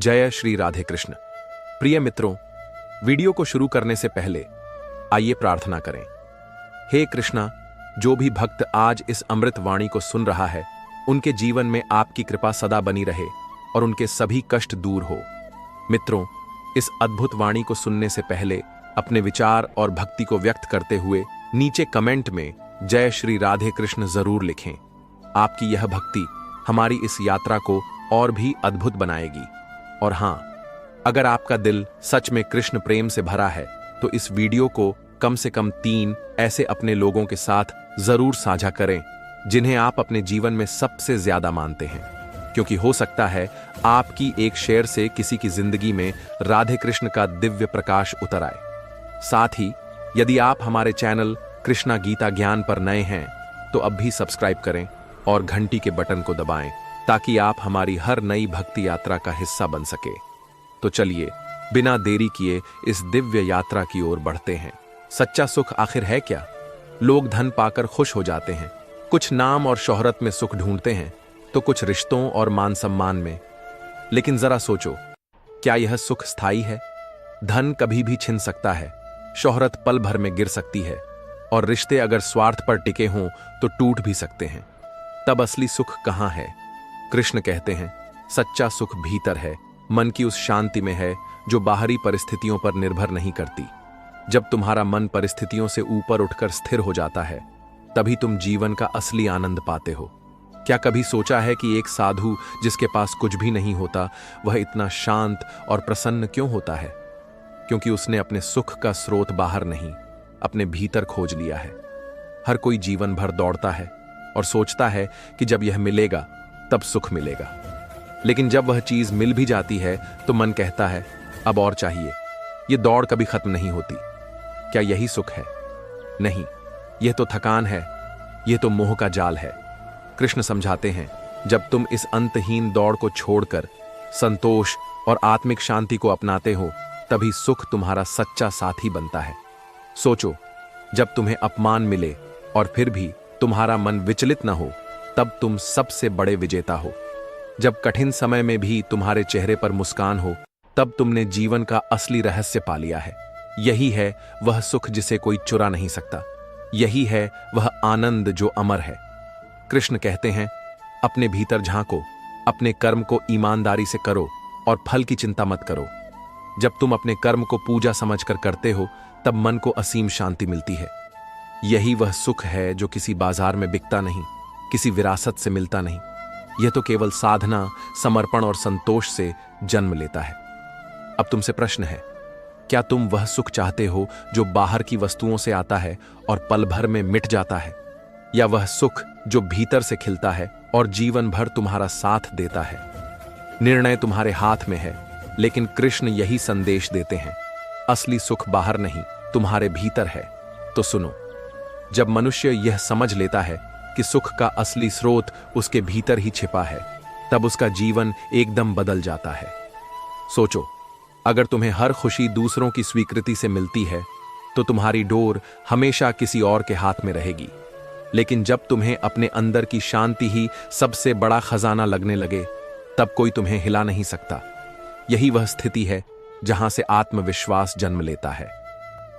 जय श्री राधे कृष्ण। प्रिय मित्रों, वीडियो को शुरू करने से पहले आइए प्रार्थना करें। हे कृष्णा, जो भी भक्त आज इस अमृत वाणी को सुन रहा है, उनके जीवन में आपकी कृपा सदा बनी रहे और उनके सभी कष्ट दूर हो। मित्रों, इस अद्भुत वाणी को सुनने से पहले अपने विचार और भक्ति को व्यक्त करते हुए नीचे कमेंट में जय श्री राधे कृष्ण जरूर लिखें। आपकी यह भक्ति हमारी इस यात्रा को और भी अद्भुत बनाएगी। और हां, अगर आपका दिल सच में कृष्ण प्रेम से भरा है तो इस वीडियो को कम से कम 3 ऐसे अपने लोगों के साथ जरूर साझा करें जिन्हें आप अपने जीवन में सबसे ज्यादा मानते हैं, क्योंकि हो सकता है आपकी एक शेयर से किसी की जिंदगी में राधे कृष्ण का दिव्य प्रकाश उतर आए। साथ ही यदि आप हमारे चैनल कृष्णा गीता ज्ञान पर नए हैं तो अब भी सब्सक्राइब करें और घंटी के बटन को दबाएं ताकि आप हमारी हर नई भक्ति यात्रा का हिस्सा बन सके। तो चलिए बिना देरी किए इस दिव्य यात्रा की ओर बढ़ते हैं। सच्चा सुख आखिर है क्या? लोग धन पाकर खुश हो जाते हैं, कुछ नाम और शोहरत में सुख ढूंढते हैं, तो कुछ रिश्तों और मान सम्मान में। लेकिन जरा सोचो, क्या यह सुख स्थायी है? धन कभी भी छिन सकता है, शोहरत पल भर में गिर सकती है और रिश्ते अगर स्वार्थ पर टिके हों तो टूट भी सकते हैं। तब असली सुख कहां है? कृष्ण कहते हैं, सच्चा सुख भीतर है, मन की उस शांति में है जो बाहरी परिस्थितियों पर निर्भर नहीं करती। जब तुम्हारा मन परिस्थितियों से ऊपर उठकर स्थिर हो जाता है, तभी तुम जीवन का असली आनंद पाते हो। क्या कभी सोचा है कि एक साधु जिसके पास कुछ भी नहीं होता, वह इतना शांत और प्रसन्न क्यों होता है? क्योंकि उसने अपने सुख का स्रोत बाहर नहीं, अपने भीतर खोज लिया है। हर कोई जीवन भर दौड़ता है और सोचता है कि जब यह मिलेगा तब सुख मिलेगा, लेकिन जब वह चीज मिल भी जाती है तो मन कहता है अब और चाहिए। यह दौड़ कभी खत्म नहीं होती। क्या यही सुख है? नहीं, यह तो थकान है, यह तो मोह का जाल है। कृष्ण समझाते हैं, जब तुम इस अंतहीन दौड़ को छोड़कर संतोष और आत्मिक शांति को अपनाते हो, तभी सुख तुम्हारा सच्चा साथी बनता है। सोचो, जब तुम्हें अपमान मिले और फिर भी तुम्हारा मन विचलित न हो, तब तुम सबसे बड़े विजेता हो। जब कठिन समय में भी तुम्हारे चेहरे पर मुस्कान हो, तब तुमने जीवन का असली रहस्य पा लिया है। यही है वह सुख जिसे कोई चुरा नहीं सकता। यही है वह आनंद जो अमर है। कृष्ण कहते हैं, अपने भीतर झांको, अपने कर्म को ईमानदारी से करो और फल की चिंता मत करो। जब तुम अपने कर्म को पूजा समझकर करते हो, तब मन को असीम शांति मिलती है। यही वह सुख है जो किसी बाजार में बिकता नहीं, किसी विरासत से मिलता नहीं। यह तो केवल साधना, समर्पण और संतोष से जन्म लेता है। अब तुमसे प्रश्न है, क्या तुम वह सुख चाहते हो जो बाहर की वस्तुओं से आता है और पल भर में मिट जाता है, या वह सुख जो भीतर से खिलता है और जीवन भर तुम्हारा साथ देता है? निर्णय तुम्हारे हाथ में है, लेकिन कृष्ण यही संदेश देते हैं, असली सुख बाहर नहीं, तुम्हारे भीतर है। तो सुनो, जब मनुष्य यह समझ लेता है कि सुख का असली स्रोत उसके भीतर ही छिपा है, तब उसका जीवन एकदम बदल जाता है। सोचो, अगर तुम्हें हर खुशी दूसरों की स्वीकृति से मिलती है तो तुम्हारी डोर हमेशा किसी और के हाथ में रहेगी। लेकिन जब तुम्हें अपने अंदर की शांति ही सबसे बड़ा खजाना लगने लगे, तब कोई तुम्हें हिला नहीं सकता। यही वह स्थिति है जहां से आत्मविश्वास जन्म लेता है।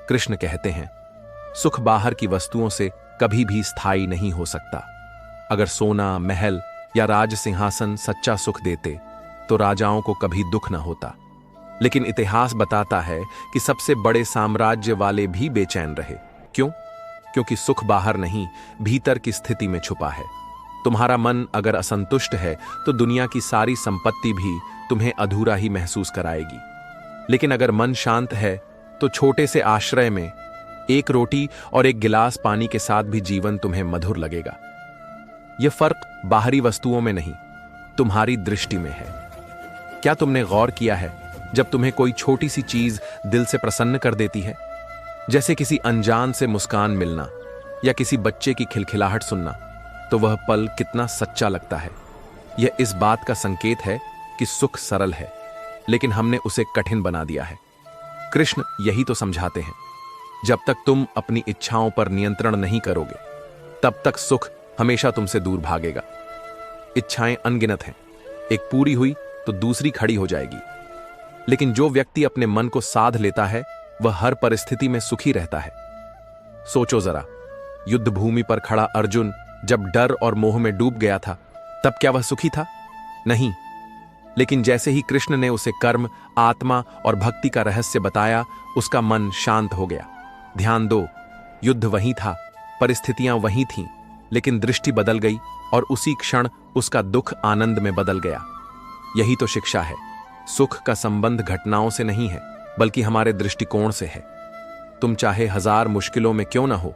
कृष्ण कहते हैं, सुख बाहर की वस्तुओं से कभी भी स्थायी नहीं हो सकता। अगर सोना, महल या राज सिंहासन सच्चा सुख देते तो राजाओं को कभी दुख न होता। लेकिन इतिहास बताता है कि सबसे बड़े साम्राज्य वाले भी बेचैन रहे। क्यों? क्योंकि सुख बाहर नहीं, भीतर की स्थिति में छुपा है। तुम्हारा मन अगर असंतुष्ट है तो दुनिया की सारी संपत्ति भी तुम्हें अधूरा ही महसूस कराएगी। लेकिन अगर मन शांत है तो छोटे से आश्रय में एक रोटी और एक गिलास पानी के साथ भी जीवन तुम्हें मधुर लगेगा। यह फर्क बाहरी वस्तुओं में नहीं, तुम्हारी दृष्टि में है। क्या तुमने गौर किया है, जब तुम्हें कोई छोटी सी चीज दिल से प्रसन्न कर देती है, जैसे किसी अनजान से मुस्कान मिलना या किसी बच्चे की खिलखिलाहट सुनना, तो वह पल कितना सच्चा लगता है। यह इस बात का संकेत है कि सुख सरल है, लेकिन हमने उसे कठिन बना दिया है। कृष्ण यही तो समझाते हैं, जब तक तुम अपनी इच्छाओं पर नियंत्रण नहीं करोगे, तब तक सुख हमेशा तुमसे दूर भागेगा। इच्छाएं अनगिनत हैं, एक पूरी हुई तो दूसरी खड़ी हो जाएगी, लेकिन जो व्यक्ति अपने मन को साध लेता है वह हर परिस्थिति में सुखी रहता है। सोचो जरा, युद्ध भूमि पर खड़ा अर्जुन जब डर और मोह में डूब गया था, तब क्या वह सुखी था? नहीं। लेकिन जैसे ही कृष्ण ने उसे कर्म, आत्मा और भक्ति का रहस्य बताया, उसका मन शांत हो गया। ध्यान दो, युद्ध वहीं था, परिस्थितियां वहीं थीं, लेकिन दृष्टि बदल गई और उसी क्षण उसका दुख आनंद में बदल गया। यही तो शिक्षा है। सुख का संबंध घटनाओं से नहीं है, बल्कि हमारे दृष्टिकोण से है। तुम चाहे 1000 मुश्किलों में क्यों ना हो,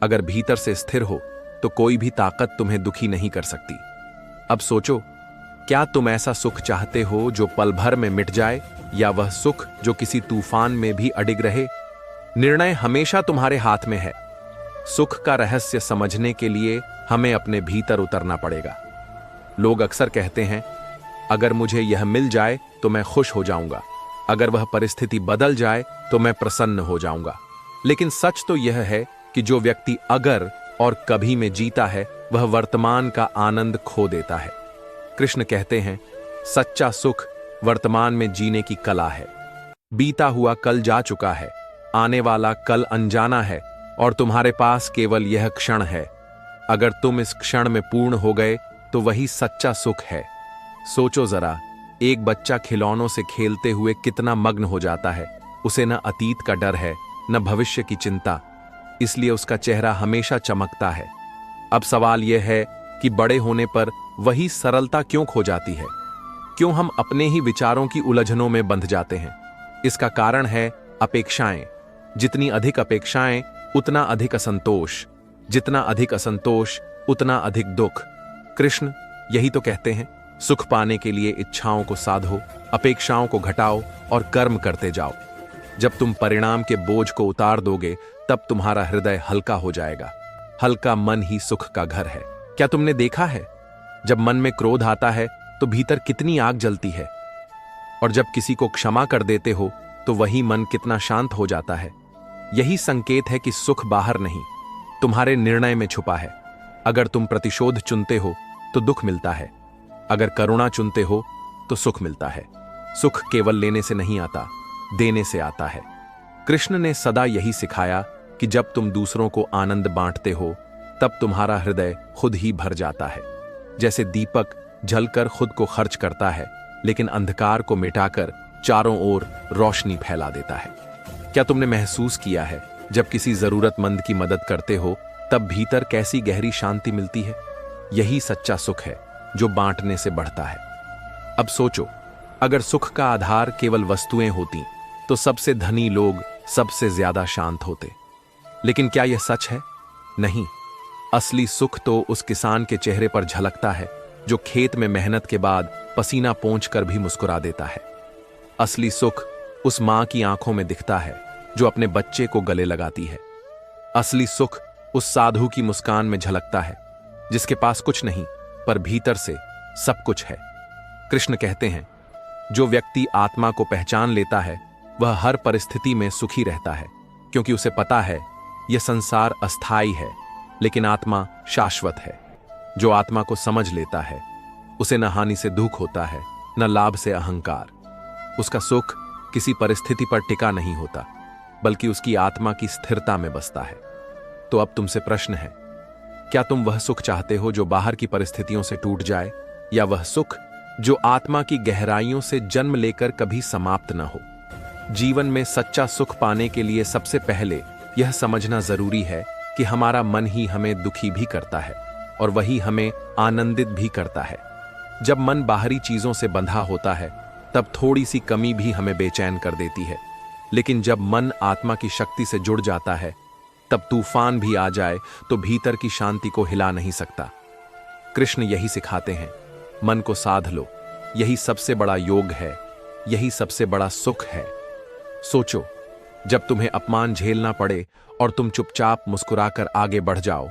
अगर भीतर से स्थिर हो तो कोई भी ताकत तुम्हें दुखी नहीं कर सकती। अब सोचो, क्या तुम ऐसा सुख चाहते हो जो पल भर में मिट जाए, या वह सुख जो किसी तूफान में भी अडिग रहे? निर्णय हमेशा तुम्हारे हाथ में है। सुख का रहस्य समझने के लिए हमें अपने भीतर उतरना पड़ेगा। लोग अक्सर कहते हैं, अगर मुझे यह मिल जाए तो मैं खुश हो जाऊंगा, अगर वह परिस्थिति बदल जाए तो मैं प्रसन्न हो जाऊंगा। लेकिन सच तो यह है कि जो व्यक्ति अगर और कभी में जीता है, वह वर्तमान का आनंद खो देता है। कृष्ण कहते हैं, सच्चा सुख वर्तमान में जीने की कला है। बीता हुआ कल जा चुका है, आने वाला कल अनजाना है, और तुम्हारे पास केवल यह क्षण है। अगर तुम इस क्षण में पूर्ण हो गए तो वही सच्चा सुख है। सोचो जरा, एक बच्चा खिलौनों से खेलते हुए कितना मग्न हो जाता है। उसे न अतीत का डर है, न भविष्य की चिंता, इसलिए उसका चेहरा हमेशा चमकता है। अब सवाल यह है कि बड़े होने पर वही सरलता क्यों खो जाती है? क्यों हम अपने ही विचारों की उलझनों में बंध जाते हैं? इसका कारण है अपेक्षाएं। जितनी अधिक अपेक्षाएं, उतना अधिक असंतोष। जितना अधिक असंतोष, उतना अधिक दुख। कृष्ण यही तो कहते हैं, सुख पाने के लिए इच्छाओं को साधो, अपेक्षाओं को घटाओ और कर्म करते जाओ। जब तुम परिणाम के बोझ को उतार दोगे, तब तुम्हारा हृदय हल्का हो जाएगा। हल्का मन ही सुख का घर है। क्या तुमने देखा है, जब मन में क्रोध आता है तो भीतर कितनी आग जलती है, और जब किसी को क्षमा कर देते हो तो वही मन कितना शांत हो जाता है। यही संकेत है कि सुख बाहर नहीं, तुम्हारे निर्णय में छुपा है। अगर तुम प्रतिशोध चुनते हो तो दुख मिलता है, अगर करुणा चुनते हो तो सुख मिलता है। सुख केवल लेने से नहीं आता, देने से आता है। कृष्ण ने सदा यही सिखाया कि जब तुम दूसरों को आनंद बांटते हो, तब तुम्हारा हृदय खुद ही भर जाता है। जैसे दीपक जलकर खुद को खर्च करता है, लेकिन अंधकार को मिटाकर चारों ओर रोशनी फैला देता है। क्या तुमने महसूस किया है, जब किसी जरूरतमंद की मदद करते हो तब भीतर कैसी गहरी शांति मिलती है? यही सच्चा सुख है, जो बांटने से बढ़ता है। अब सोचो, अगर सुख का आधार केवल वस्तुएं होती तो सबसे धनी लोग सबसे ज्यादा शांत होते। लेकिन क्या यह सच है? नहीं। असली सुख तो उस किसान के चेहरे पर झलकता है जो खेत में मेहनत के बाद पसीना पोंछकर भी मुस्कुरा देता है। असली सुख उस मां की आंखों में दिखता है जो अपने बच्चे को गले लगाती है। असली सुख उस साधु की मुस्कान में झलकता है जिसके पास कुछ नहीं, पर भीतर से सब कुछ है। कृष्ण कहते हैं, जो व्यक्ति आत्मा को पहचान लेता है वह हर परिस्थिति में सुखी रहता है, क्योंकि उसे पता है यह संसार अस्थाई है, लेकिन आत्मा शाश्वत है। जो आत्मा को समझ लेता है उसे न हानि से दुख होता है, न लाभ से अहंकार। उसका सुख किसी परिस्थिति पर टिका नहीं होता, बल्कि उसकी आत्मा की स्थिरता में बसता है। तो अब तुमसे प्रश्न है, क्या तुम वह सुख चाहते हो जो बाहर की परिस्थितियों से टूट जाए, या वह सुख जो आत्मा की गहराइयों से जन्म लेकर कभी समाप्त न हो? जीवन में सच्चा सुख पाने के लिए सबसे पहले यह समझना जरूरी है कि हमारा मन ही हमें दुखी भी करता है और वही हमें आनंदित भी करता है। जब मन बाहरी चीजों से बंधा होता है तब थोड़ी सी कमी भी हमें बेचैन कर देती है, लेकिन जब मन आत्मा की शक्ति से जुड़ जाता है तब तूफान भी आ जाए तो भीतर की शांति को हिला नहीं सकता। कृष्ण यही सिखाते हैं, मन को साध लो, यही सबसे बड़ा योग है, यही सबसे बड़ा सुख है। सोचो, जब तुम्हें अपमान झेलना पड़े और तुम चुपचाप मुस्कुराकर आगे बढ़ जाओ,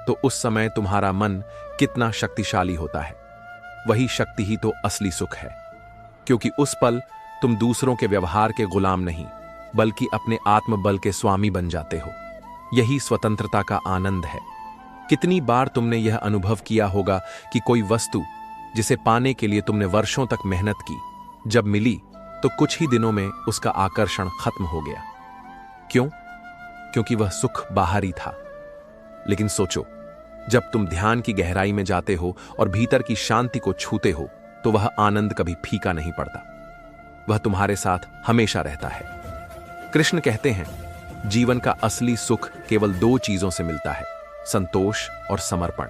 तो उस समय तुम्हारा मन कितना शक्तिशाली होता है। वही शक्ति ही तो असली सुख है, क्योंकि उस पल तुम दूसरों के व्यवहार के गुलाम नहीं, बल्कि अपने आत्मबल के स्वामी बन जाते हो। यही स्वतंत्रता का आनंद है। कितनी बार तुमने यह अनुभव किया होगा कि कोई वस्तु जिसे पाने के लिए तुमने वर्षों तक मेहनत की, जब मिली तो कुछ ही दिनों में उसका आकर्षण खत्म हो गया। क्यों? क्योंकि वह सुख बाहरी था। लेकिन सोचो, जब तुम ध्यान की गहराई में जाते हो और भीतर की शांति को छूते हो तो वह आनंद कभी फीका नहीं पड़ता, वह तुम्हारे साथ हमेशा रहता है। कृष्ण कहते हैं, जीवन का असली सुख केवल दो चीजों से मिलता है, संतोष और समर्पण।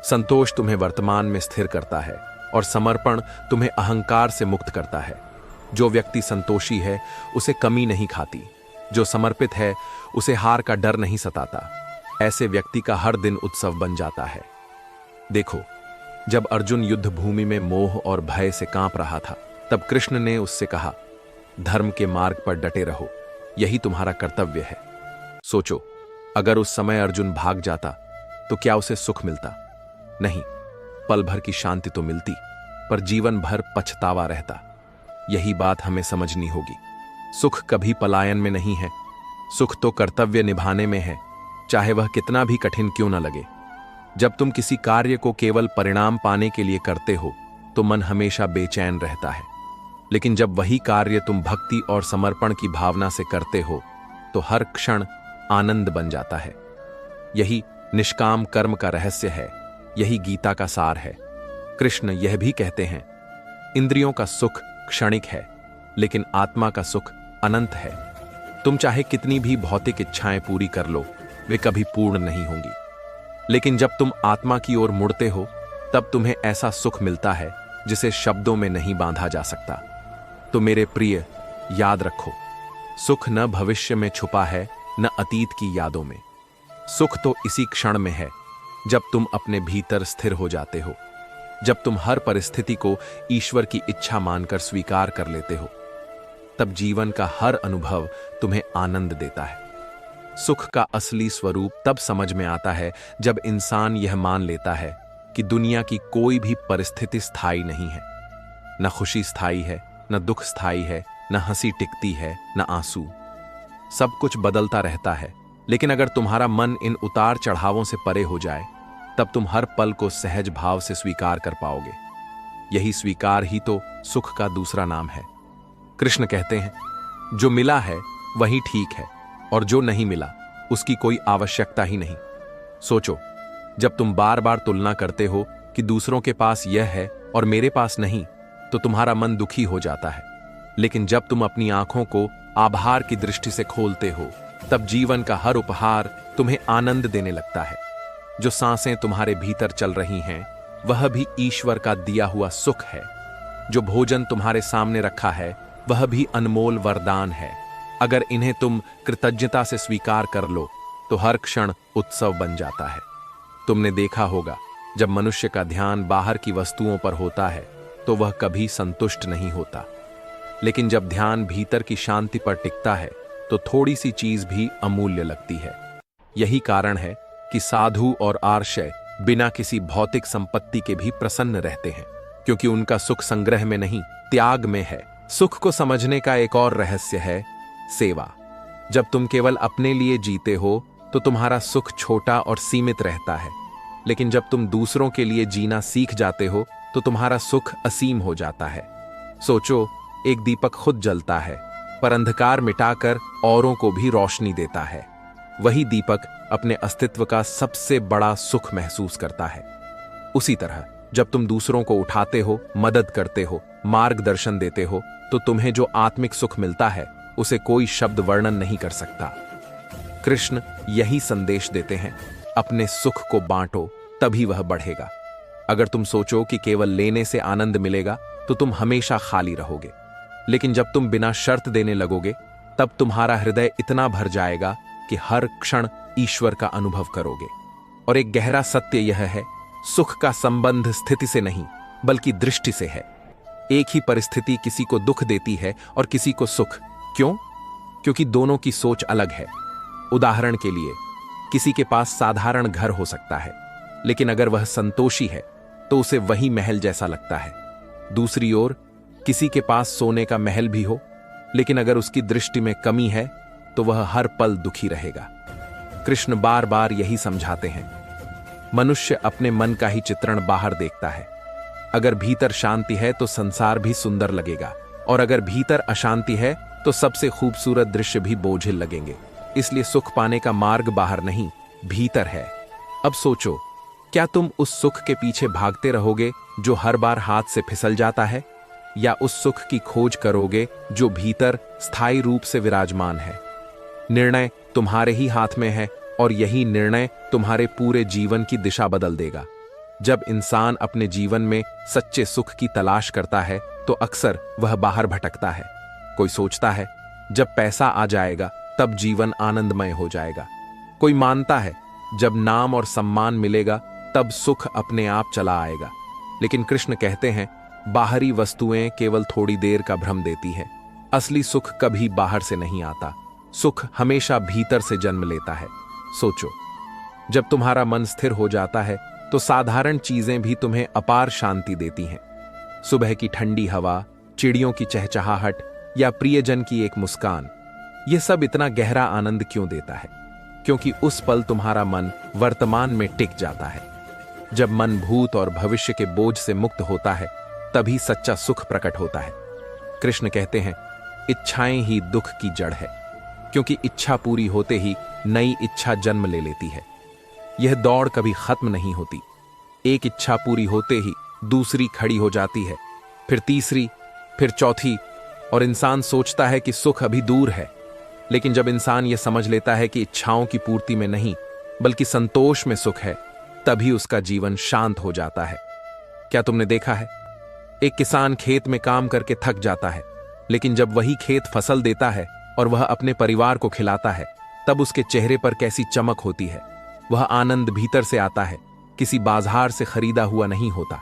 संतोष तुम्हें वर्तमान में स्थिर करता है और समर्पण तुम्हें अहंकार से मुक्त करता है। जो व्यक्ति संतोषी है उसे कमी नहीं खाती, जो समर्पित है उसे हार का डर नहीं सताता। ऐसे व्यक्ति का हर दिन उत्सव बन जाता है। देखो, जब अर्जुन युद्ध भूमि में मोह और भय से कांप रहा था, तब कृष्ण ने उससे कहा, धर्म के मार्ग पर डटे रहो, यही तुम्हारा कर्तव्य है। सोचो, अगर उस समय अर्जुन भाग जाता तो क्या उसे सुख मिलता? नहीं, पल भर की शांति तो मिलती, पर जीवन भर पछतावा रहता। यही बात हमें समझनी होगी। सुख कभी पलायन में नहीं है, सुख तो कर्तव्य निभाने में है, चाहे वह कितना भी कठिन क्यों न लगे। जब तुम किसी कार्य को केवल परिणाम पाने के लिए करते हो तो मन हमेशा बेचैन रहता है, लेकिन जब वही कार्य तुम भक्ति और समर्पण की भावना से करते हो तो हर क्षण आनंद बन जाता है। यही निष्काम कर्म का रहस्य है, यही गीता का सार है। कृष्ण यह भी कहते हैं, इंद्रियों का सुख क्षणिक है, लेकिन आत्मा का सुख अनंत है। तुम चाहे कितनी भी भौतिक इच्छाएं पूरी कर लो, वे कभी पूर्ण नहीं होंगी, लेकिन जब तुम आत्मा की ओर मुड़ते हो तब तुम्हें ऐसा सुख मिलता है जिसे शब्दों में नहीं बांधा जा सकता। तो मेरे प्रिय, याद रखो, सुख न भविष्य में छुपा है, न अतीत की यादों में। सुख तो इसी क्षण में है जब तुम अपने भीतर स्थिर हो जाते हो, जब तुम हर परिस्थिति को ईश्वर की इच्छा मानकर स्वीकार कर लेते हो। तब जीवन का हर अनुभव तुम्हें आनंद देता है। सुख का असली स्वरूप तब समझ में आता है जब इंसान यह मान लेता है कि दुनिया की कोई भी परिस्थिति स्थायी नहीं है। न खुशी स्थायी है, न दुख स्थायी है, न हंसी टिकती है, न आंसू। सब कुछ बदलता रहता है, लेकिन अगर तुम्हारा मन इन उतार चढ़ावों से परे हो जाए तब तुम हर पल को सहज भाव से स्वीकार कर पाओगे। यही स्वीकार ही तो सुख का दूसरा नाम है। कृष्ण कहते हैं, जो मिला है वही ठीक है और जो नहीं मिला उसकी कोई आवश्यकता ही नहीं। सोचो, जब तुम बार बार तुलना करते हो कि दूसरों के पास यह है और मेरे पास नहीं, तो तुम्हारा मन दुखी हो जाता है। लेकिन जब तुम अपनी आंखों को आभार की दृष्टि से खोलते हो, तब जीवन का हर उपहार तुम्हें आनंद देने लगता है। जो सांसें तुम्हारे भीतर चल रही हैं, वह भी ईश्वर का दिया हुआ सुख है। जो भोजन तुम्हारे सामने रखा है, वह भी अनमोल वरदान है। अगर इन्हें तुम कृतज्ञता से स्वीकार कर लो तो हर क्षण उत्सव बन जाता है। तुमने देखा होगा, जब मनुष्य का ध्यान बाहर की वस्तुओं पर होता है तो वह कभी संतुष्ट नहीं होता, लेकिन जब ध्यान भीतर की शांति पर टिकता है तो थोड़ी सी चीज भी अमूल्य लगती है। यही कारण है कि साधु और आर्षय बिना किसी भौतिक संपत्ति के भी प्रसन्न रहते हैं, क्योंकि उनका सुख संग्रह में नहीं, त्याग में है। सुख को समझने का एक और रहस्य है सेवा। जब तुम केवल अपने लिए जीते हो तो तुम्हारा सुख छोटा और सीमित रहता है, लेकिन जब तुम दूसरों के लिए जीना सीख जाते हो तो तुम्हारा सुख असीम हो जाता है। सोचो, एक दीपक खुद जलता है, पर अंधकार मिटाकर औरों को भी रोशनी देता है। वही दीपक अपने अस्तित्व का सबसे बड़ा सुख महसूस करता है। उसी तरह जब तुम दूसरों को उठाते हो, मदद करते हो, मार्गदर्शन देते हो, तो तुम्हें जो आत्मिक सुख मिलता है उसे कोई शब्द वर्णन नहीं कर सकता। कृष्ण यही संदेश देते हैं, अपने सुख को बांटो, तभी वह बढ़ेगा। अगर तुम सोचो कि केवल लेने से आनंद मिलेगा तो तुम हमेशा खाली रहोगे, लेकिन जब तुम बिना शर्त देने लगोगे तब तुम्हारा हृदय इतना भर जाएगा कि हर क्षण ईश्वर का अनुभव करोगे। और एक गहरा सत्य यह है, सुख का संबंध स्थिति से नहीं बल्कि दृष्टि से है। एक ही परिस्थिति किसी को दुख देती है और किसी को सुख। क्यों? क्योंकि दोनों की सोच अलग है। उदाहरण के लिए, किसी के पास साधारण घर हो सकता है, लेकिन अगर वह संतोषी है तो उसे वही महल जैसा लगता है। दूसरी ओर, किसी के पास सोने का महल भी हो, लेकिन अगर उसकी दृष्टि में कमी है तो वह हर पल दुखी रहेगा। कृष्ण बार बार यही समझाते हैं, मनुष्य अपने मन का ही चित्रण बाहर देखता है। अगर भीतर शांति है तो संसार भी सुंदर लगेगा, और अगर भीतर अशांति है तो सबसे खूबसूरत दृश्य भी बोझिल लगेंगे। इसलिए सुख पाने का मार्ग बाहर नहीं, भीतर है। अब सोचो, क्या तुम उस सुख के पीछे भागते रहोगे जो हर बार हाथ से फिसल जाता है, या उस सुख की खोज करोगे जो भीतर स्थायी रूप से विराजमान है? निर्णय तुम्हारे ही हाथ में है, और यही निर्णय तुम्हारे पूरे जीवन की दिशा बदल देगा। जब इंसान अपने जीवन में सच्चे सुख की तलाश करता है तो अक्सर वह बाहर भटकता है। कोई सोचता है जब पैसा आ जाएगा तब जीवन आनंदमय हो जाएगा। कोई मानता है जब नाम और सम्मान मिलेगा तब सुख अपने आप चला आएगा। लेकिन कृष्ण कहते हैं, बाहरी वस्तुएं केवल थोड़ी देर का भ्रम देती हैं। असली सुख कभी बाहर से नहीं आता, सुख हमेशा भीतर से जन्म लेता है। सोचो, जब तुम्हारा मन स्थिर हो जाता है तो साधारण चीजें भी तुम्हें अपार शांति देती हैं। सुबह की ठंडी हवा, चिड़ियों की चहचहाहट या प्रियजन की एक मुस्कान, यह सब इतना गहरा आनंद क्यों देता है? क्योंकि उस पल तुम्हारा मन वर्तमान में टिक जाता है। जब मन भूत और भविष्य के बोझ से मुक्त होता है तभी सच्चा सुख प्रकट होता है। कृष्ण कहते हैं, इच्छाएं ही दुख की जड़ है, क्योंकि इच्छा पूरी होते ही नई इच्छा जन्म ले लेती है। यह दौड़ कभी खत्म नहीं होती। एक इच्छा पूरी होते ही दूसरी खड़ी हो जाती है, फिर तीसरी, फिर चौथी, और इंसान सोचता है कि सुख अभी दूर है। लेकिन जब इंसान यह समझ लेता है कि इच्छाओं की पूर्ति में नहीं बल्कि संतोष में सुख है, तभी उसका जीवन शांत हो जाता है। क्या तुमने देखा है, एक किसान खेत में काम करके थक जाता है, लेकिन जब वही खेत फसल देता है और वह अपने परिवार को खिलाता है, तब उसके चेहरे पर कैसी चमक होती है। वह आनंद भीतर से आता है, किसी बाजार से खरीदा हुआ नहीं होता।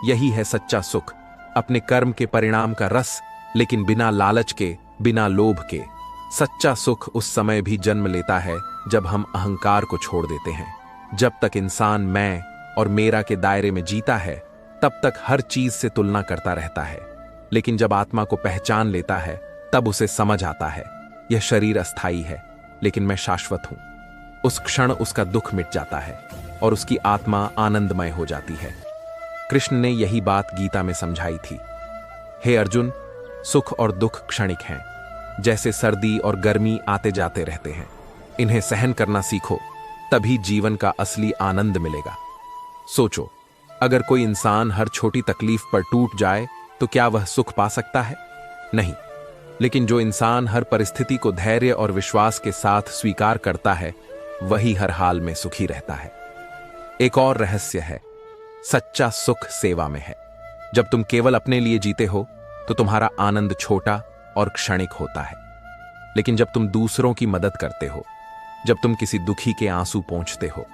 यही है सच्चा सुख, अपने कर्म के परिणाम का रस, लेकिन बिना लालच के, बिना लोभ के। सच्चा सुख उस समय भी जन्म लेता है जब हम अहंकार को छोड़ देते हैं। जब तक इंसान मैं और मेरा के दायरे में जीता है तब तक हर चीज से तुलना करता रहता है। लेकिन जब आत्मा को पहचान लेता है तब उसे समझ आता है, यह शरीर अस्थाई है लेकिन मैं शाश्वत हूं। उस क्षण उसका दुख मिट जाता है और उसकी आत्मा आनंदमय हो जाती है। कृष्ण ने यही बात गीता में समझाई थी। हे अर्जुन, सुख और दुख क्षणिक हैं, जैसे सर्दी और गर्मी आते जाते रहते हैं। इन्हें सहन करना सीखो, तभी जीवन का असली आनंद मिलेगा। सोचो, अगर कोई इंसान हर छोटी तकलीफ पर टूट जाए तो क्या वह सुख पा सकता है? नहीं। लेकिन जो इंसान हर परिस्थिति को धैर्य और विश्वास के साथ स्वीकार करता है, वही हर हाल में सुखी रहता है। एक और रहस्य है, सच्चा सुख सेवा में है। जब तुम केवल अपने लिए जीते हो तो तुम्हारा आनंद छोटा और क्षणिक होता है। लेकिन जब तुम दूसरों की मदद करते हो, जब तुम किसी दुखी के आंसू पोंछते हो,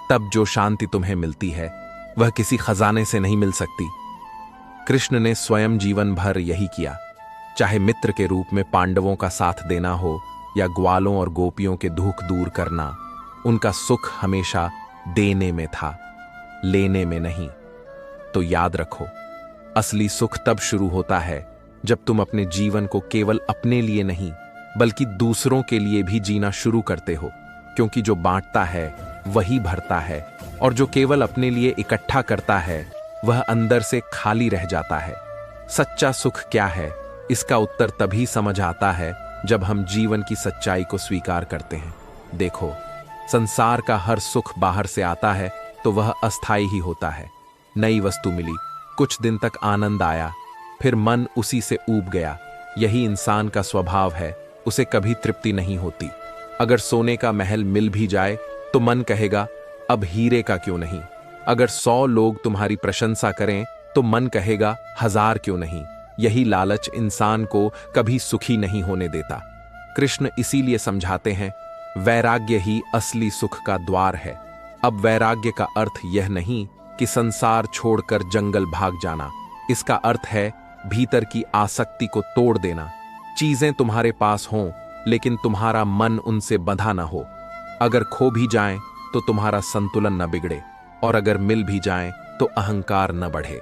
तब जो शांति तुम्हें मिलती है वह किसी खजाने से नहीं मिल सकती। कृष्ण ने स्वयं जीवन भर यही किया, चाहे मित्र के रूप में पांडवों का साथ देना हो या ग्वालों और गोपियों के दुख दूर करना। उनका सुख हमेशा देने में था, लेने में नहीं। तो याद रखो, असली सुख तब शुरू होता है जब तुम अपने जीवन को केवल अपने लिए नहीं बल्कि दूसरों के लिए भी जीना शुरू करते हो। क्योंकि जो बांटता है वही भरता है, और जो केवल अपने लिए इकट्ठा करता है वह अंदर से खाली रह जाता है। सच्चा सुख क्या है, इसका उत्तर तभी समझ आता है जब हम जीवन की सच्चाई को स्वीकार करते हैं। देखो, संसार का हर सुख बाहर से आता है तो वह अस्थायी ही होता है। नई वस्तु मिली, कुछ दिन तक आनंद आया, फिर मन उसी से ऊब गया। यही इंसान का स्वभाव है, उसे कभी तृप्ति नहीं होती। अगर सोने का महल मिल भी जाए तो मन कहेगा, अब हीरे का क्यों नहीं। अगर 100 लोग तुम्हारी प्रशंसा करें तो मन कहेगा, 1000 क्यों नहीं। यही लालच इंसान को कभी सुखी नहीं होने देता। कृष्ण इसीलिए समझाते हैं, वैराग्य ही असली सुख का द्वार है। अब वैराग्य का अर्थ यह नहीं कि संसार छोड़कर जंगल भाग जाना। इसका अर्थ है भीतर की आसक्ति को तोड़ देना। चीजें तुम्हारे पास हों लेकिन तुम्हारा मन उनसे बंधा ना हो। अगर खो भी जाएं तो तुम्हारा संतुलन न बिगड़े, और अगर मिल भी जाएं तो अहंकार न बढ़े।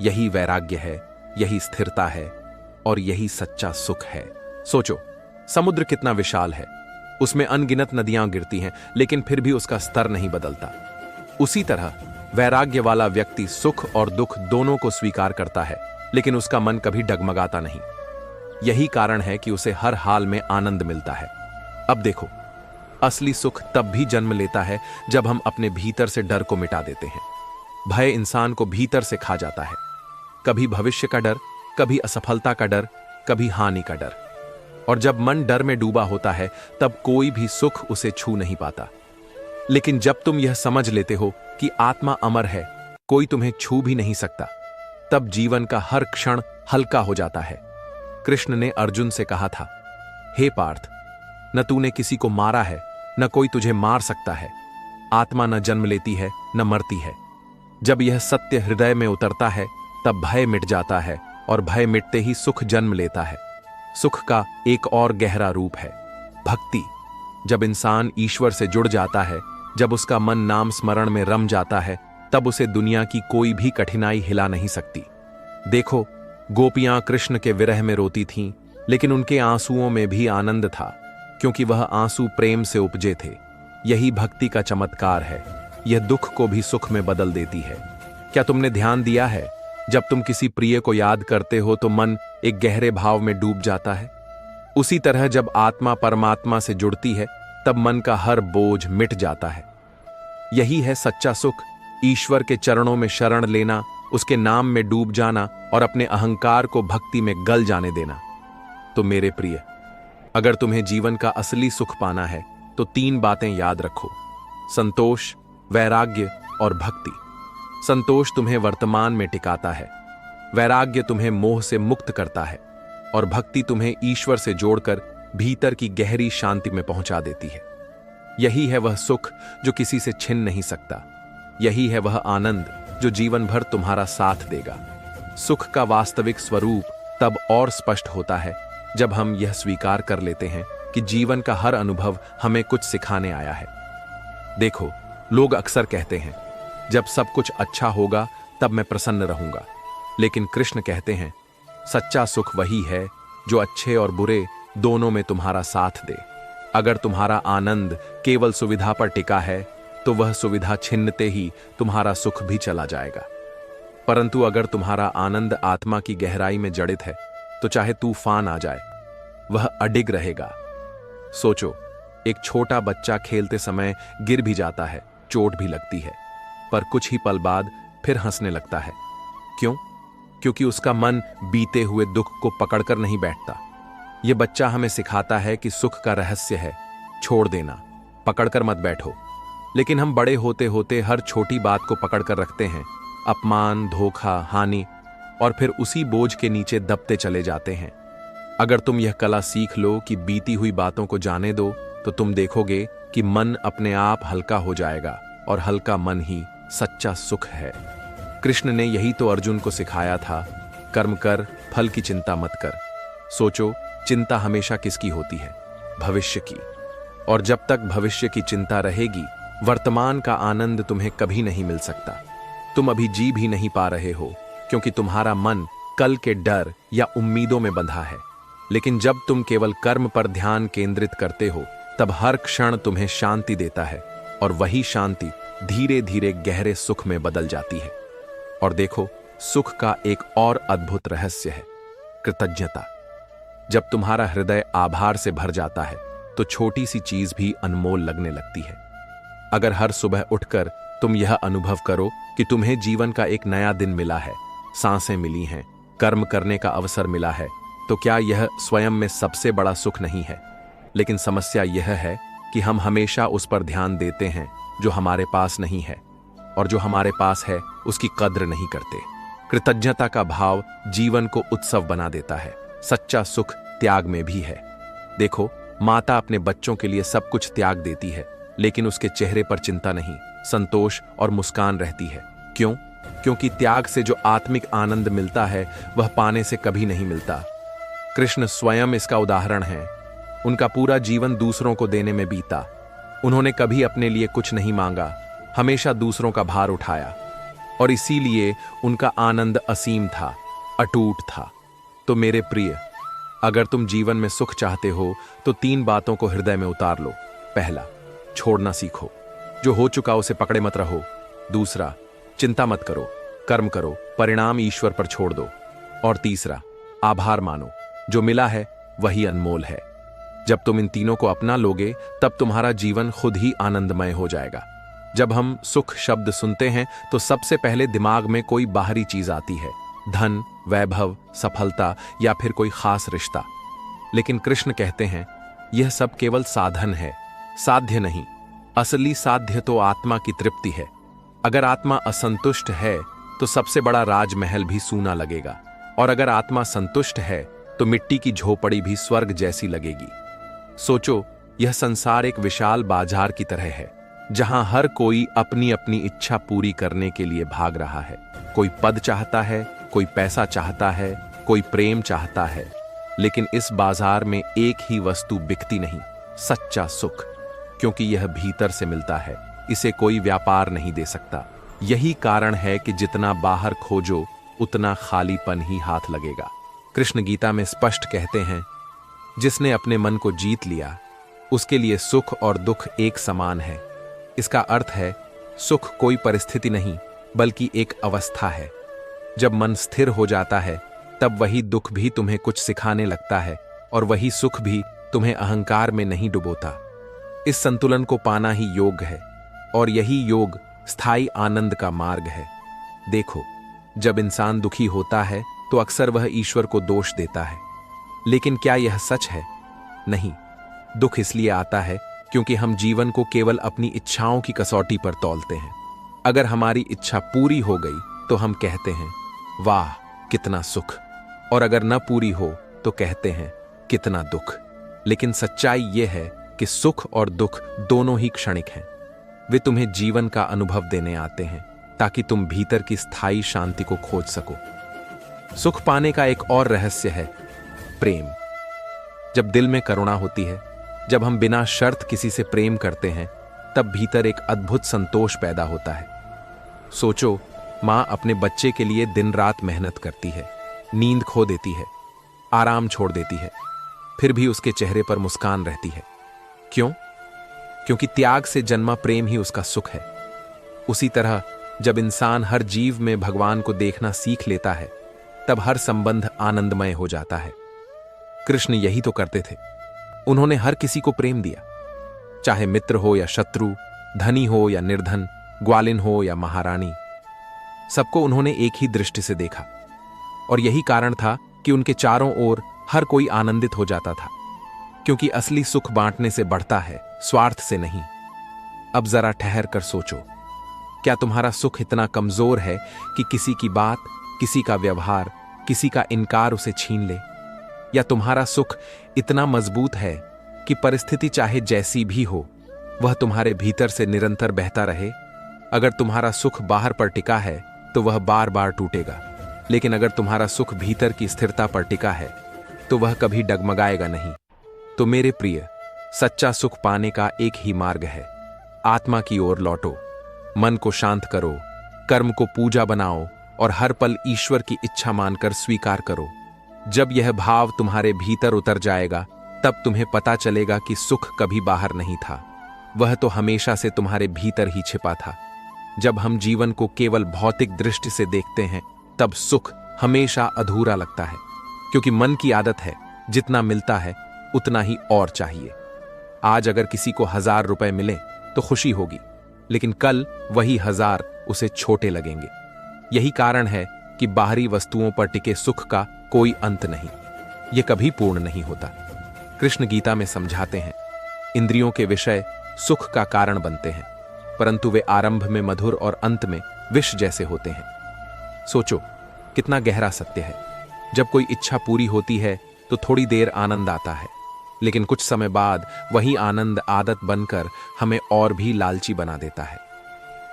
यही वैराग्य है, यही स्थिरता है, और यही सच्चा सुख है। सोचो, समुद्र कितना विशाल है, उसमें अनगिनत नदियां गिरती हैं, लेकिन फिर भी उसका स्तर नहीं बदलता। उसी तरह वैराग्य वाला व्यक्ति सुख और दुख दोनों को स्वीकार करता है, लेकिन उसका मन कभी डगमगाता नहीं। यही कारण है कि उसे हर हाल में आनंद मिलता है। अब देखो, असली सुख तब भी जन्म लेता है जब हम अपने भीतर से डर को मिटा देते हैं। भय इंसान को भीतर से खा जाता है। कभी भविष्य का डर, कभी असफलता का डर, कभी हानि का डर। और जब मन डर में डूबा होता है तब कोई भी सुख उसे छू नहीं पाता। लेकिन जब तुम यह समझ लेते हो कि आत्मा अमर है, कोई तुम्हें छू भी नहीं सकता, तब जीवन का हर क्षण हल्का हो जाता है। कृष्ण ने अर्जुन से कहा था, हे पार्थ, न तूने किसी को मारा है, न कोई तुझे मार सकता है। आत्मा न जन्म लेती है, न मरती है। जब यह सत्य हृदय में उतरता है तब भय मिट जाता है, और भय मिटते ही सुख जन्म लेता है। सुख का एक और गहरा रूप है भक्ति। जब इंसान ईश्वर से जुड़ जाता है, जब उसका मन नाम स्मरण में रम जाता है, तब उसे दुनिया की कोई भी कठिनाई हिला नहीं सकती। देखो, गोपियां कृष्ण के विरह में रोती थीं, लेकिन उनके आंसुओं में भी आनंद था, क्योंकि वह आंसू प्रेम से उपजे थे। यही भक्ति का चमत्कार है। यह दुख को भी सुख में बदल देती है। क्या तुमने ध्यान दिया है, जब तुम किसी प्रिय को याद करते हो तो मन एक गहरे भाव में डूब जाता है? उसी तरह जब आत्मा परमात्मा से जुड़ती है तब मन का हर बोझ मिट जाता है। यही है सच्चा सुख, ईश्वर के चरणों में शरण लेना, उसके नाम में डूब जाना और अपने अहंकार को भक्ति में गल जाने देना। तो मेरे प्रिय, अगर तुम्हें जीवन का असली सुख पाना है तो 3 बातें याद रखो: संतोष, वैराग्य और भक्ति। संतोष तुम्हें वर्तमान में टिकाता है, वैराग्य तुम्हें मोह से मुक्त करता है, और भक्ति तुम्हें ईश्वर से जोड़कर भीतर की गहरी शांति में पहुंचा देती है। यही है वह सुख जो किसी से छिन नहीं सकता। यही है वह आनंद जो जीवन भर तुम्हारा साथ देगा। सुख का वास्तविक स्वरूप तब और स्पष्ट होता है जब हम यह स्वीकार कर लेते हैं कि जीवन का हर अनुभव हमें कुछ सिखाने आया है। देखो, लोग अक्सर कहते हैं, जब सब कुछ अच्छा होगा तब मैं प्रसन्न रहूंगा। लेकिन कृष्ण कहते हैं, सच्चा सुख वही है जो अच्छे और बुरे दोनों में तुम्हारा साथ दे। अगर तुम्हारा आनंद केवल सुविधा पर टिका है तो वह सुविधा छिनते ही तुम्हारा सुख भी चला जाएगा। परंतु अगर तुम्हारा आनंद आत्मा की गहराई में जड़ित है तो चाहे तूफान आ जाए, वह अडिग रहेगा। सोचो, एक छोटा बच्चा खेलते समय गिर भी जाता है, चोट भी लगती है, पर कुछ ही पल बाद फिर हंसने लगता है। क्यों? क्योंकि उसका मन बीते हुए दुख को पकड़कर नहीं बैठता। यह बच्चा हमें सिखाता है कि सुख का रहस्य है छोड़ देना, पकड़कर मत बैठो। लेकिन हम बड़े होते होते हर छोटी बात को पकड़कर रखते हैं, अपमान, धोखा, हानि, और फिर उसी बोझ के नीचे दबते चले जाते हैं। अगर तुम यह कला सीख लो कि बीती हुई बातों को जाने दो, तो तुम देखोगे कि मन अपने आप हल्का हो जाएगा, और हल्का मन ही सच्चा सुख है। कृष्ण ने यही तो अर्जुन को सिखाया था, कर्म कर, फल की चिंता मत कर। सोचो, चिंता हमेशा किसकी होती है? भविष्य की। और जब तक भविष्य की चिंता रहेगी, वर्तमान का आनंद तुम्हें कभी नहीं मिल सकता। तुम अभी जी भी नहीं पा रहे हो, क्योंकि तुम्हारा मन कल के डर या उम्मीदों में बंधा है। लेकिन जब तुम केवल कर्म पर ध्यान केंद्रित करते हो, तब हर क्षण तुम्हें शांति देता है, और वही शांति धीरे धीरे गहरे सुख में बदल जाती है। और देखो, सुख का एक और अद्भुत रहस्य है, कृतज्ञता। जब तुम्हारा हृदय आभार से भर जाता है तो छोटी सी चीज भी अनमोल लगने लगती है। अगर हर सुबह उठकर तुम यह अनुभव करो कि तुम्हें जीवन का एक नया दिन मिला है, सांसें मिली हैं, कर्म करने का अवसर मिला है, तो क्या यह स्वयं में सबसे बड़ा सुख नहीं है? लेकिन समस्या यह है कि हम हमेशा उस पर ध्यान देते हैं जो हमारे पास नहीं है, और जो हमारे पास है उसकी कद्र नहीं करते। कृतज्ञता का भाव जीवन को उत्सव बना देता है। सच्चा सुख त्याग में भी है। देखो, माता अपने बच्चों के लिए सब कुछ त्याग देती है, लेकिन उसके चेहरे पर चिंता नहीं, संतोष और मुस्कान रहती है। क्यों? क्योंकि त्याग से जो आत्मिक आनंद मिलता है वह पाने से कभी नहीं मिलता। कृष्ण स्वयं इसका उदाहरण है। उनका पूरा जीवन दूसरों को देने में बीता। उन्होंने कभी अपने लिए कुछ नहीं मांगा, हमेशा दूसरों का भार उठाया, और इसीलिए उनका आनंद असीम था, अटूट था। तो मेरे प्रिय, अगर तुम जीवन में सुख चाहते हो तो 3 बातों को हृदय में उतार लो। पहला, छोड़ना सीखो, जो हो चुका उसे पकड़े मत रहो। दूसरा, चिंता मत करो, कर्म करो, परिणाम ईश्वर पर छोड़ दो। और तीसरा, आभार मानो, जो मिला है वही अनमोल है। जब तुम इन तीनों को अपना लोगे तब तुम्हारा जीवन खुद ही आनंदमय हो जाएगा। जब हम सुख शब्द सुनते हैं तो सबसे पहले दिमाग में कोई बाहरी चीज आती है, धन, वैभव, सफलता या फिर कोई खास रिश्ता। लेकिन कृष्ण कहते हैं यह सब केवल साधन है, साध्य नहीं। असली साध्य तो आत्मा की तृप्ति है। अगर आत्मा असंतुष्ट है तो सबसे बड़ा राजमहल भी सूना लगेगा, और अगर आत्मा संतुष्ट है तो मिट्टी की झोपड़ी भी स्वर्ग जैसी लगेगी। सोचो, यह संसार एक विशाल बाजार की तरह है, जहां हर कोई अपनी अपनी इच्छा पूरी करने के लिए भाग रहा है। कोई पद चाहता है, कोई पैसा चाहता है, कोई प्रेम चाहता है। लेकिन इस बाजार में एक ही वस्तु बिकती नहीं, सच्चा सुख, क्योंकि यह भीतर से मिलता है। इसे कोई व्यापार नहीं दे सकता। यही कारण है कि जितना बाहर खोजो उतना खालीपन ही हाथ लगेगा। कृष्ण गीता में स्पष्ट कहते हैं, जिसने अपने मन को जीत लिया उसके लिए सुख और दुख एक समान है। इसका अर्थ है सुख कोई परिस्थिति नहीं बल्कि एक अवस्था है। जब मन स्थिर हो जाता है तब वही दुख भी तुम्हें कुछ सिखाने लगता है और वही सुख भी तुम्हें अहंकार में नहीं डुबोता। इस संतुलन को पाना ही योग है, और यही योग स्थायी आनंद का मार्ग है। देखो, जब इंसान दुखी होता है तो अक्सर वह ईश्वर को दोष देता है। लेकिन क्या यह सच है? नहीं। दुख इसलिए आता है क्योंकि हम जीवन को केवल अपनी इच्छाओं की कसौटी पर तौलते हैं। अगर हमारी इच्छा पूरी हो गई तो हम कहते हैं वाह कितना सुख, और अगर न पूरी हो तो कहते हैं कितना दुख। लेकिन सच्चाई यह है कि सुख और दुख दोनों ही क्षणिक हैं। वे तुम्हें जीवन का अनुभव देने आते हैं ताकि तुम भीतर की स्थायी शांति को खोज सको। सुख पाने का एक और रहस्य है प्रेम। जब दिल में करुणा होती है, जब हम बिना शर्त किसी से प्रेम करते हैं, तब भीतर एक अद्भुत संतोष पैदा होता है। सोचो, मां अपने बच्चे के लिए दिन रात मेहनत करती है, नींद खो देती है, आराम छोड़ देती है, फिर भी उसके चेहरे पर मुस्कान रहती है। क्यों? क्योंकि त्याग से जन्मा प्रेम ही उसका सुख है। उसी तरह जब इंसान हर जीव में भगवान को देखना सीख लेता है, तब हर संबंध आनंदमय हो जाता है। कृष्ण यही तो करते थे। उन्होंने हर किसी को प्रेम दिया, चाहे मित्र हो या शत्रु, धनी हो या निर्धन, ग्वालिन हो या महारानी। सबको उन्होंने एक ही दृष्टि से देखा, और यही कारण था कि उनके चारों ओर हर कोई आनंदित हो जाता था। क्योंकि असली सुख बांटने से बढ़ता है, स्वार्थ से नहीं। अब जरा ठहर कर सोचो, क्या तुम्हारा सुख इतना कमजोर है कि किसी की बात, किसी का व्यवहार, किसी का इनकार उसे छीन ले? या तुम्हारा सुख इतना मजबूत है कि परिस्थिति चाहे जैसी भी हो, वह तुम्हारे भीतर से निरंतर बहता रहे? अगर तुम्हारा सुख बाहर पर टिका है तो वह बार बार टूटेगा, लेकिन अगर तुम्हारा सुख भीतर की स्थिरता पर टिका है तो वह कभी डगमगाएगा नहीं। तो मेरे प्रिय, सच्चा सुख पाने का एक ही मार्ग है, आत्मा की ओर लौटो, मन को शांत करो, कर्म को पूजा बनाओ और हर पल ईश्वर की इच्छा मानकर स्वीकार करो। जब यह भाव तुम्हारे भीतर उतर जाएगा, तब तुम्हें पता चलेगा कि सुख कभी बाहर नहीं था, वह तो हमेशा से तुम्हारे भीतर ही छिपा था। जब हम जीवन को केवल भौतिक दृष्टि से देखते हैं, तब सुख हमेशा अधूरा लगता है, क्योंकि मन की आदत है जितना मिलता है उतना ही और चाहिए। आज अगर किसी को 1000 रुपए मिले तो खुशी होगी, लेकिन कल वही 1000 उसे छोटे लगेंगे। यही कारण है कि बाहरी वस्तुओं पर टिके सुख का कोई अंत नहीं, यह कभी पूर्ण नहीं होता। कृष्ण गीता में समझाते हैं, इंद्रियों के विषय सुख का कारण बनते हैं, परंतु वे आरंभ में मधुर और अंत में विष जैसे होते हैं। सोचो, कितना गहरा सत्य है। जब कोई इच्छा पूरी होती है तो थोड़ी देर आनंद आता है, लेकिन कुछ समय बाद वही आनंद आदत बनकर हमें और भी लालची बना देता है।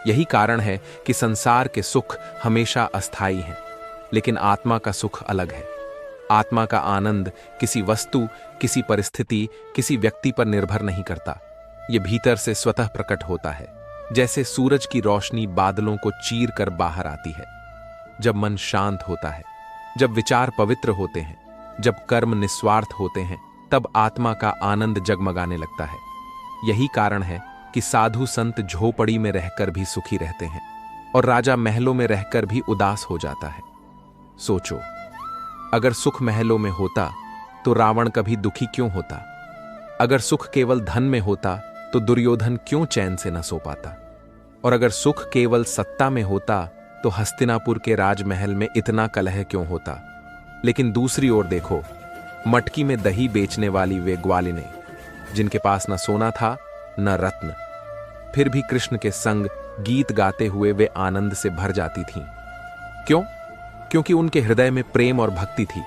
यही कारण है कि संसार के सुख हमेशा अस्थायी हैं, लेकिन आत्मा का सुख अलग है। आत्मा का आनंद किसी वस्तु, किसी परिस्थिति, किसी व्यक्ति पर निर्भर नहीं करता। यह भीतर से स्वतः प्रकट होता है, जैसे सूरज की रोशनी बादलों को चीर कर बाहर आती है। जब मन शांत होता है, जब विचार पवित्र होते हैं, जब कर्म निस्वार्थ होते हैं, तब आत्मा का आनंद जगमगाने लगता है। यही कारण है कि साधु संत झोपड़ी में रहकर भी सुखी रहते हैं और राजा महलों में रहकर भी उदास हो जाता है। सोचो, अगर सुख महलों में होता तो रावण कभी दुखी क्यों होता? अगर सुख केवल धन में होता तो दुर्योधन क्यों चैन से न सो पाता? और अगर सुख केवल सत्ता में होता तो हस्तिनापुर के राजमहल में इतना कलह क्यों होता? लेकिन दूसरी ओर देखो, मटकी में दही बेचने वाली वे ग्वालिनें, जिनके पास न सोना था न रत्न, फिर भी कृष्ण के संग गीत गाते हुए वे आनंद से भर जाती थीं। क्यों? क्योंकि उनके हृदय में प्रेम और भक्ति थी।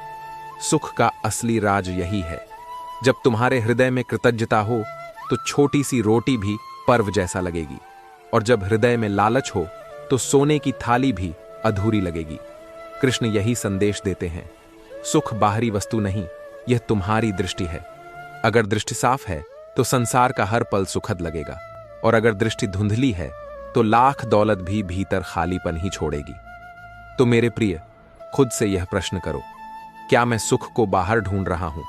सुख का असली राज यही है। जब तुम्हारे हृदय में कृतज्ञता हो तो छोटी सी रोटी भी पर्व जैसा लगेगी, और जब हृदय में लालच हो तो सोने की थाली भी अधूरी लगेगी। कृष्ण यही संदेश देते हैं। सुख बाहरी वस्तु नहीं, यह तुम्हारी दृष्टि है। अगर दृष्टि साफ है तो संसार का हर पल सुखद लगेगा, और अगर दृष्टि धुंधली है तो लाख दौलत भी भीतर खालीपन ही छोड़ेगी। तो मेरे प्रिय, खुद से यह प्रश्न करो, क्या मैं सुख को बाहर ढूंढ रहा हूं?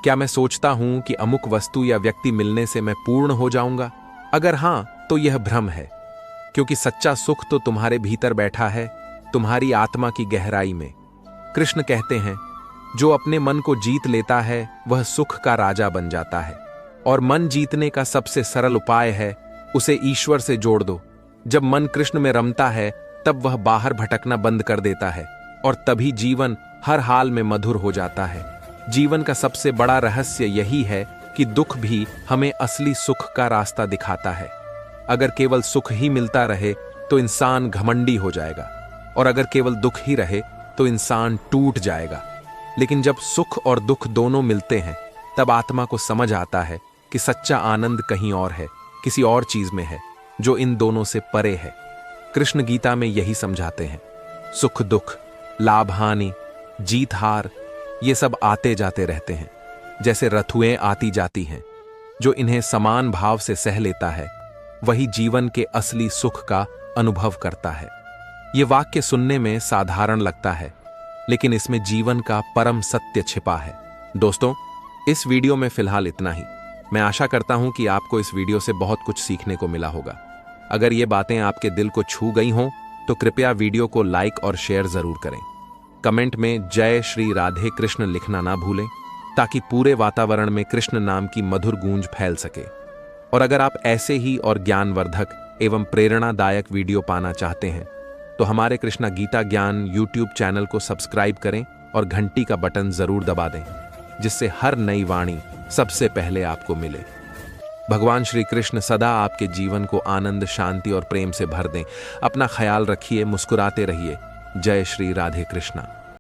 क्या मैं सोचता हूं कि अमुक वस्तु या व्यक्ति मिलने से मैं पूर्ण हो जाऊंगा? अगर हां, तो यह भ्रम है, क्योंकि सच्चा सुख तो तुम्हारे भीतर बैठा है, तुम्हारी आत्मा की गहराई में। कृष्ण कहते हैं, जो अपने मन को जीत लेता है वह सुख का राजा बन जाता है, और मन जीतने का सबसे सरल उपाय है उसे ईश्वर से जोड़ दो। जब मन कृष्ण में रमता है तब वह बाहर भटकना बंद कर देता है, और तभी जीवन हर हाल में मधुर हो जाता है। जीवन का सबसे बड़ा रहस्य यही है कि दुख भी हमें असली सुख का रास्ता दिखाता है। अगर केवल सुख ही मिलता रहे तो इंसान घमंडी हो जाएगा, और अगर केवल दुख ही रहे तो इंसान टूट जाएगा। लेकिन जब सुख और दुख दोनों मिलते हैं तब आत्मा को समझ आता है कि सच्चा आनंद कहीं और है, किसी और चीज में है जो इन दोनों से परे है। कृष्ण गीता में यही समझाते हैं। सुख दुख, लाभ हानि, जीत हार, ये सब आते जाते रहते हैं, जैसे रथुएं आती जाती हैं। जो इन्हें समान भाव से सह लेता है वही जीवन के असली सुख का अनुभव करता है। ये वाक्य सुनने में साधारण लगता है, लेकिन इसमें जीवन का परम सत्य छिपा है। दोस्तों, इस वीडियो में फिलहाल इतना ही। मैं आशा करता हूं कि आपको इस वीडियो से बहुत कुछ सीखने को मिला होगा। अगर ये बातें आपके दिल को छू गई हों तो कृपया वीडियो को लाइक और शेयर जरूर करें। कमेंट में जय श्री राधे कृष्ण लिखना ना भूलें, ताकि पूरे वातावरण में कृष्ण नाम की मधुर गूंज फैल सके। और अगर आप ऐसे ही और ज्ञानवर्धक एवं प्रेरणादायक वीडियो पाना चाहते हैं तो हमारे कृष्णा गीता ज्ञान यूट्यूब चैनल को सब्सक्राइब करें और घंटी का बटन जरूर दबा दें, जिससे हर नई वाणी सबसे पहले आपको मिले। भगवान श्री कृष्ण सदा आपके जीवन को आनंद, शांति और प्रेम से भर दें। अपना ख्याल रखिए, मुस्कुराते रहिए। जय श्री राधे कृष्णा।